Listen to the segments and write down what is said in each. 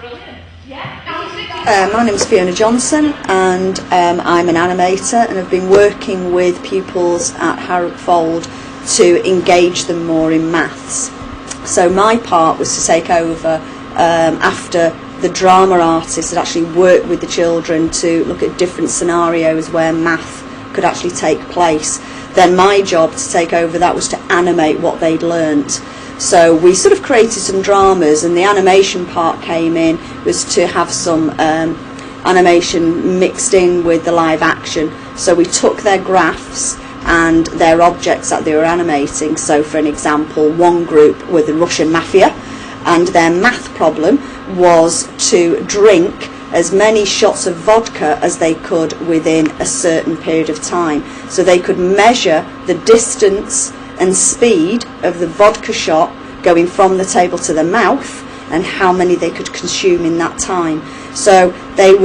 My name is Fiona Johnson, and I'm an animator, and I've been working with pupils at Harrop to engage them more in maths. So my part was to take over after the drama artist had actually worked with the children to look at different scenarios where math could actually take place. Then my job to take over that was to animate what they'd learnt. So we sort of created some dramas, and the animation part came in was to have some animation mixed in with the live action. So we took their graphs and their objects that they were animating. So for an example, one group were the Russian mafia, and their math problem was to drink as many shots of vodka as they could within a certain period of time. So they could measure the distance and speed of the vodka shot going from the table to the mouth and how many they could consume in that time. So they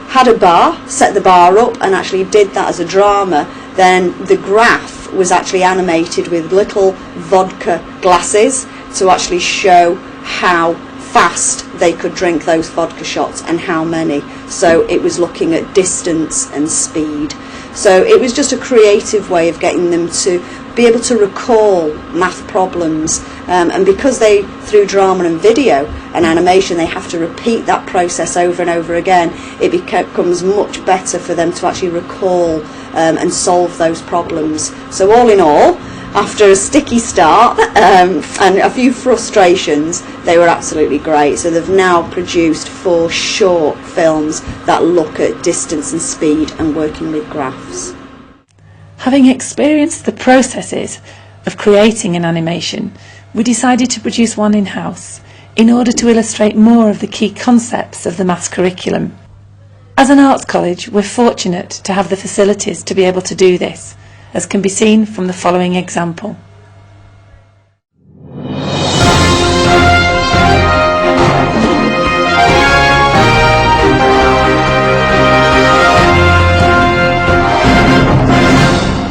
had a bar, set the bar up, and actually did that as a drama. Then the graph was actually animated with little vodka glasses to actually show how fast they could drink those vodka shots and how many. So it was looking at distance and speed. So it was just a creative way of getting them to be able to recall math problems, and because they, through drama and video and animation, they have to repeat that process over and over again, it becomes much better for them to actually recall and solve those problems. So all in all, after a sticky start and a few frustrations, they were absolutely great. So they've now produced 4 short films that look at distance and speed and working with graphs. Having experienced the processes of creating an animation, we decided to produce one in-house in order to illustrate more of the key concepts of the maths curriculum. As an arts college, we're fortunate to have the facilities to be able to do this, as can be seen from the following example.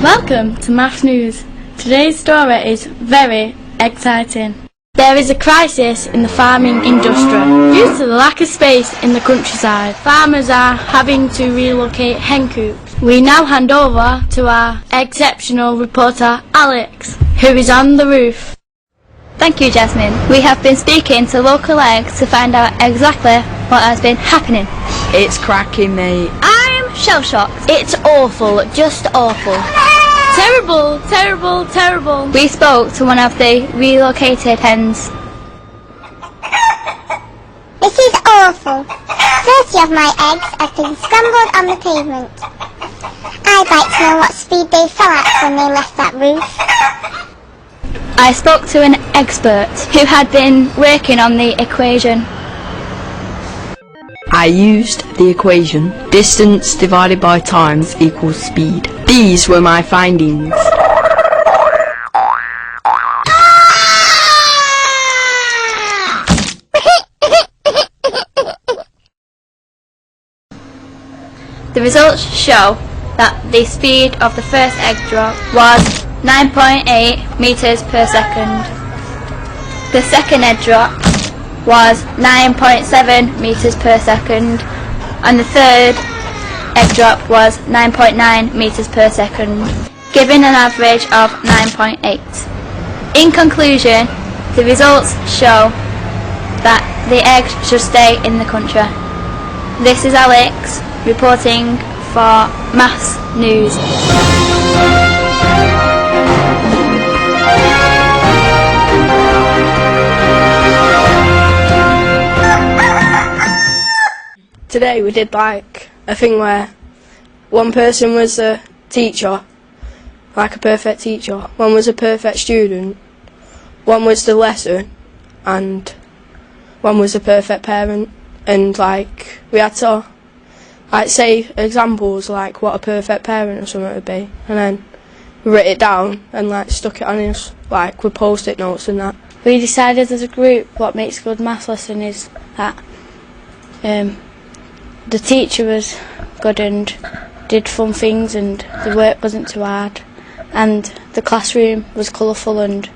Welcome to Math News. Today's story is very exciting. There is a crisis in the farming industry. Due to the lack of space in the countryside, farmers are having to relocate hen coops. We now hand over to our exceptional reporter Alex, who is on the roof. Thank you, Jasmine. We have been speaking to local eggs to find out exactly what has been happening. It's cracking, mate. I'm shell-shocked. It's awful, just awful. Terrible, terrible, terrible. We spoke to one of the relocated hens. This is awful. 30 of my eggs have been scrambled on the pavement. I'd like to know what speed they fell at when they left that roof. I spoke to an expert who had been working on the equation. I used the equation distance divided by time equals speed. These were my findings. The results show that the speed of the first egg drop was 9.8 meters per second. The second egg drop was 9.7 meters per second, and the third egg drop was 9.9 meters per second, giving an average of 9.8. In conclusion, the results show that the eggs should stay in the country. This is Alex reporting for Maths News. Today we did like a thing where one person was a teacher, like a perfect teacher, one was a perfect student, one was the lesson, and one was a perfect parent. And like we had to like say examples like what a perfect parent or something would be, and then we wrote it down and like stuck it on us like with post-it notes and that. We decided as a group what makes a good maths lesson is that the teacher was good and did fun things and the work wasn't too hard, and the classroom was colourful and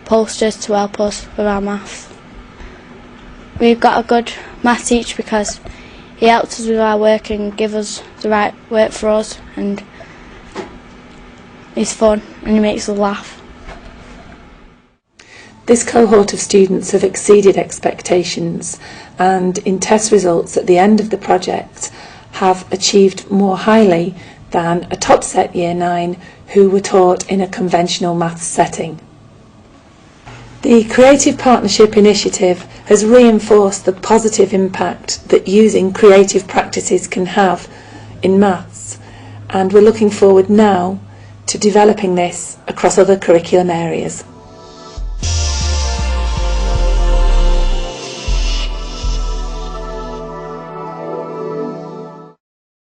posters to help us with our maths. we've got a good maths teacher because he helps us with our work and gives us the right work for us, and he's fun and he makes us laugh. This cohort of students have exceeded expectations, and in test results at the end of the project have achieved more highly than a top set Year 9 who were taught in a conventional maths setting. The Creative Partnership initiative has reinforced the positive impact that using creative practices can have in maths, and we're looking forward now to developing this across other curriculum areas.